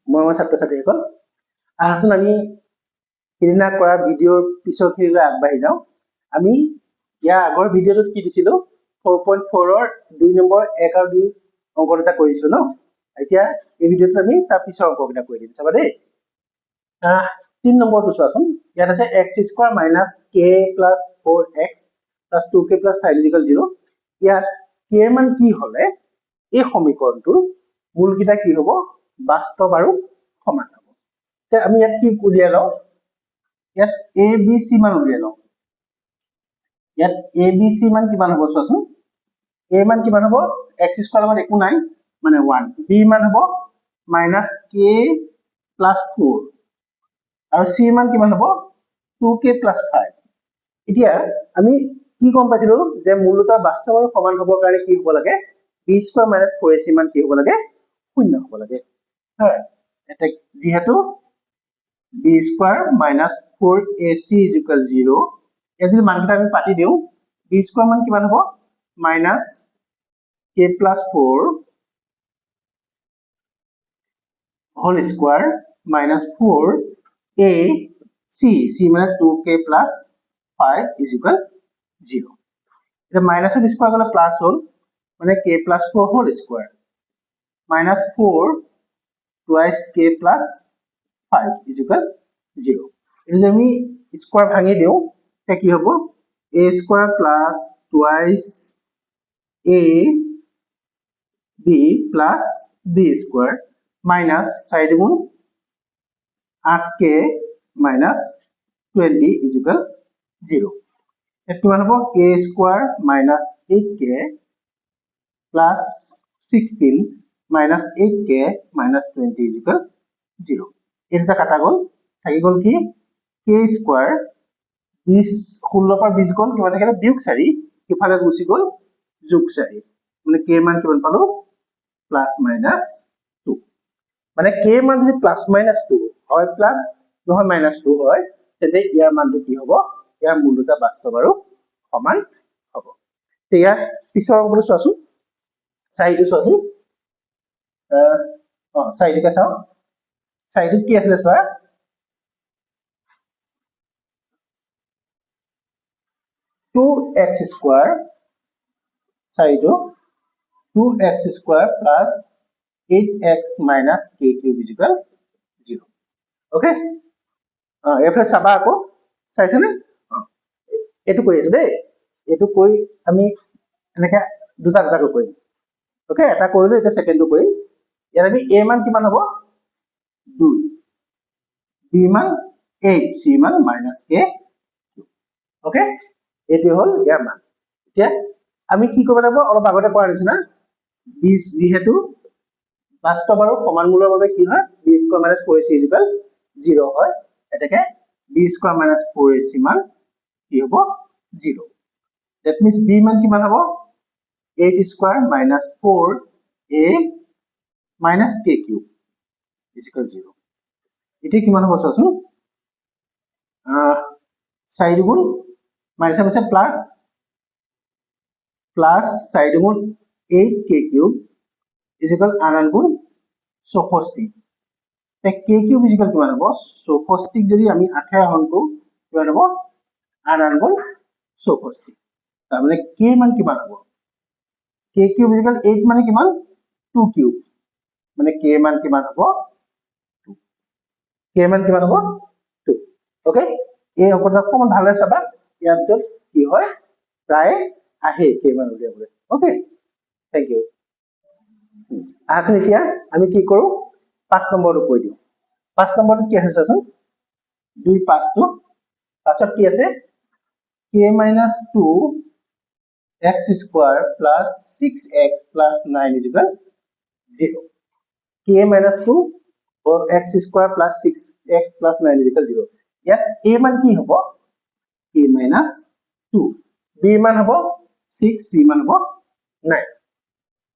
মই ছাত্ৰ ছাত্ৰীসকল আহাচোন আমি সিদিনা কৰা ভিডিঅ'ৰ পিছৰখিনিলৈ আগবাঢ়ি যাওঁ। আমি ইয়াৰ আগৰ ভিডিঅ'টোত কি দিছিলো 4.4 ৰ 2 নম্বৰ 1 আৰু 2 অংক দুটা কৰিছো ন। এতিয়া এই ভিডিঅ'টোত আমি তাৰ পিছৰ অংককেইটা কৰি দিম চাবা দেই। 3 নম্বৰটো চোৱাচোন। ইয়াত আছে x² - k + 4x + 2k + 5 = 0। ইয়াত k এর মান কি হলে এই সমীকৰণটোৰ মূলকেইটা কি হ'ব বাস্তৱ আৰু সমান হ'ব। তে আমি ইয়াত কি উলিয়াই লওঁ, ইয়াত a b c মান উলিয়াই লওঁ। ইয়াত a b c মান কিমান হ'ব চোৱাচোন। a মান কিমান হ'ব x² লগত একো নাই মানে 1, b মান হ'ব -k + 4 আৰু c মান কিমান হ'ব 2k + 5। এতিয়া আমি কি গম পাইছিলো যে মূলতা বাস্তৱ আৰু সমান হ'বৰ কাৰণে কি হ'ব লাগে b² - 4ac মান কি হ'ব লাগে 0 হ'ব লাগে। হয়, এটা যেহেতু b² - 4ac = 0, এই যদি মানকেইটা আমি পাতি দিওঁ b² মান কিমান হ'ব -k + 4 whole square - 4ac, c মানে 2k + 5 = 0। এটা মাইনাসৰ স্কয়ার গলে প্লাস হল মানে k + 4 whole square -4 twice k + 5 = 0। এটা যদি আমি স্কয়ার ভাঙি দিও তে কি হ'ব a² + twice a b + b² minus 4 গুণ 8k - 20 = 0। এত কিমান হ'ব k² - 8k plus 16 minus 8k minus 20 = 0। এটা কাটা গল থাকি গল কি k² 20 16 पर 20 গল কিমান থাকিলে বিয়োগ 4 ইফালে গুচি গল যোগ 4 মানে k মান কিমান পালো +-2 মানে k মান যদি +-2 হয় প্লাস নহয় -2 হয় তেতে ইয়াৰ মানটো কি হ'ব ইয়াৰ মূল দুটা বাস্তৱ আৰু সমান হ'ব। তে ইয়াৰ পিছৰ অংকটো চোৱাচোন চাইটো চোৱাচোন চাইটোকে চাও। চাইটোত কি আছিলে চোৱা 2x² চাইটো 2x² + 8x - k³ = 0। Okay এফালে চাবা আকৌ চাইছানে এটো কৰি আছো দেই। এটো কৰি আমি এনেকে দুটা দুটাকৈ কৰিম। ওকে এটা কৰিলো এটা সেকেন্ডটো কৰিম। ইয়াত আমি a মান কিমান হ'ব 2, b মান 8, c মান -k। ওকে এটো হল ইয়াৰ মান। এতিয়া আমি কি কৰিব লাগিব অলপ আগতে কৰা নিচিনা 20 যেহেতু বাস্তৱ আৰু সমান মূলৰ বাবে কি হয় b² - 4ac = 0 হয় এটাকে b² - 4ac মান কি হ'ব 0। that means b মান কিমান হ'ব 8² - 4a - k³ = 0। এটি কিমান হ'ব চোৱাচোন 4 গুণ মাইনাস আছে প্লাস 4 গুণ 8k³ = 8 গুণ 64। তে k³ = কিমান হ'ব 64 যদি আমি 8 হৰণ কৰো কিমান হ'ব 8 গুণ 64। তাৰ মানে k মান কিমান হ'ব k³ = 8 মানে কিমান 2³ মানে k মান কিমান হ'ব 2। k মান কিমান হ'ব 2। ওকে এই অংকটো অকমান ভালৰে চাবা ইয়াৰ ভিতৰত কি হয় প্ৰায় আহে k মান উলিয়াবলৈ। Okay thank U. আহাচোন এতিয়া আমি কি কৰো 5 নম্বৰটো কৈ দিওঁ। 5 নম্বৰটো কি আছে চোৱাচোন 2 5 টো পাছত কি আছে k - 2 x² + 6x + 9 = 0। k - 2 x² + 6x + 9 = 0। ইয়াত a মান কি হ'ব k - 2, b মান হ'ব 6, c মান হ'ব 9।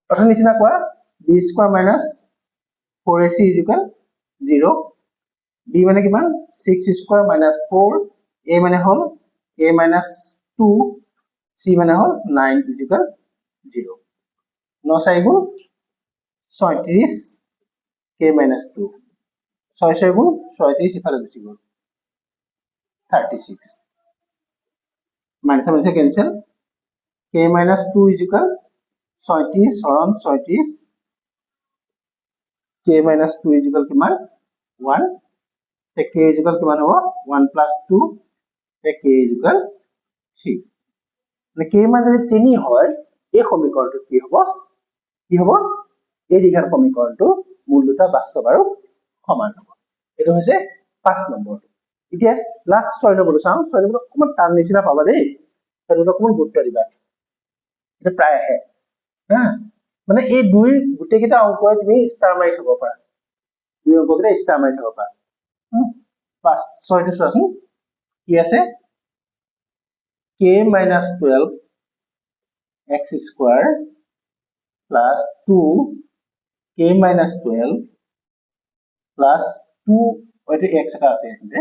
অথনি নিচিনা কোৱা b² - 4ac = 0, b মানে কিমান 6² - 4, a মানে হল a - 2, c মানে হল 9 = 0। 9 4 গুণ 36 k - 2 6 6 গুণ 36 ইফালে গুচি গ'ল 36 minus minus cancel k minus 2 is equal 36 হৰণ 36 k minus 2 is equal কিমান 1 তে k is equal কিমান হ'ব 1 plus 2 তে k is equal 3 মানে k মান যদি 3 হয় এই সমীকৰণটো কি হ'ব এই দীঘাৰ সমীকৰণটো মূল দুটা বাস্তৱ আৰু সমান হ'ব এটো হৈছে 5 নম্বৰটো এতিয়া লাষ্ট 6 নম্বৰটো চাওঁ 6 নম্বৰটো অকমান টান নিচিনা পাবা দেই সেইটো অকমান গুৰুত্ব দিবা এটা প্ৰায় আহে হা মানে এই দুইৰ গুটেকেইটা অংকই তুমি স্টাৰ মাৰি থব পাৰা দুই অংককেইটা স্টাৰ মাৰি থব পাৰা 5 6 টো চোৱাচোন কি আছে k minus 12 x square plus 2 k minus 12 plus 2 ওইটো x এটা আছে এতে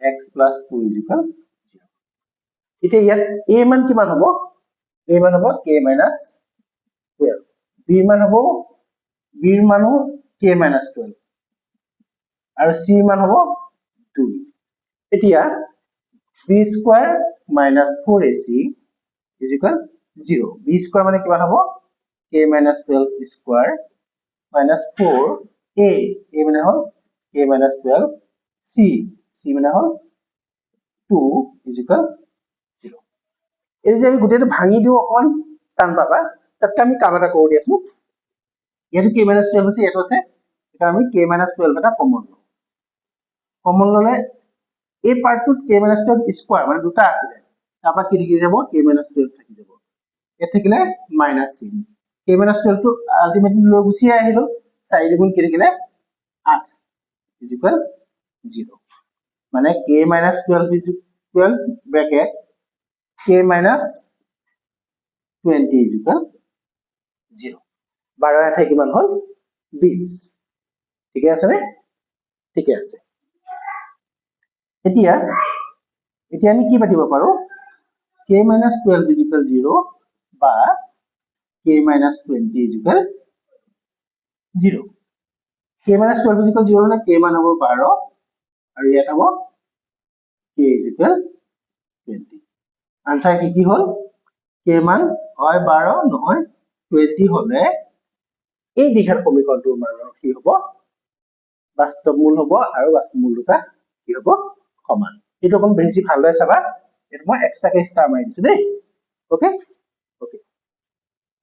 x plus 2 is equal 0 এতিয়া ইয়াত a মান কিমান হ'ব a মান হ'ব k minus 12 b মান হ'ব b ৰ মানো k minus 12 আৰু c মান হ'ব 2 এতিয়া b square minus 4ac is equal 0 b square মানে কিমান হ'ব k minus 12 square minus 4a a মানে হ'ল k minus 12 c মানে হ'ল 2 is equal 0 এই যে আমি গুটেটো ভাঙি দিও অকন টান পাবা তাতকে আমি কাম এটা কৰো দিয়াছো ইয়াটো k minus 12 আছে ইয়াটো আছে এটা আমি k minus 12 এটা কমন ললে এই পার্টটোত k minus 12 স্কয়ার মানে দুটা আছে তারপর কি লিখি যাব k minus 12 থাকি যাব এ থাকিলে মাইনাস চিন k minus 12 টো আলটিমেটলি লৈ গুছি আহিলো 4 গুণ কি লিখিলে 8 is equal 0 মানে k minus 12 is equal bracket k minus 20 is equal 0 12 এ কিমান হল 20 ঠিক আছে নে ঠিক আছে এতিয়া আমি কি পাতিব পাৰো k minus 12 is equal 0 বা k minus 20 is equal 0 k minus 12 is equal 0 হলে k মান হ'ব 12 আৰু ইয়াত হ'ব k is equal 20 আনসার কি হল k মান হয় 12 নহয় 20 হলে এই দীঘাৰ সমীকৰণটোৰ মান কি হ'ব বাস্তৱ মূল হ'ব আৰু বাস্তৱ মূল দুটা কি হ'ব সমান এটো অকন বেছি ভালদৰে চাবা এটো মই এক্সট্ৰাকে স্টাৰ মাৰি দিছো দেই ওকে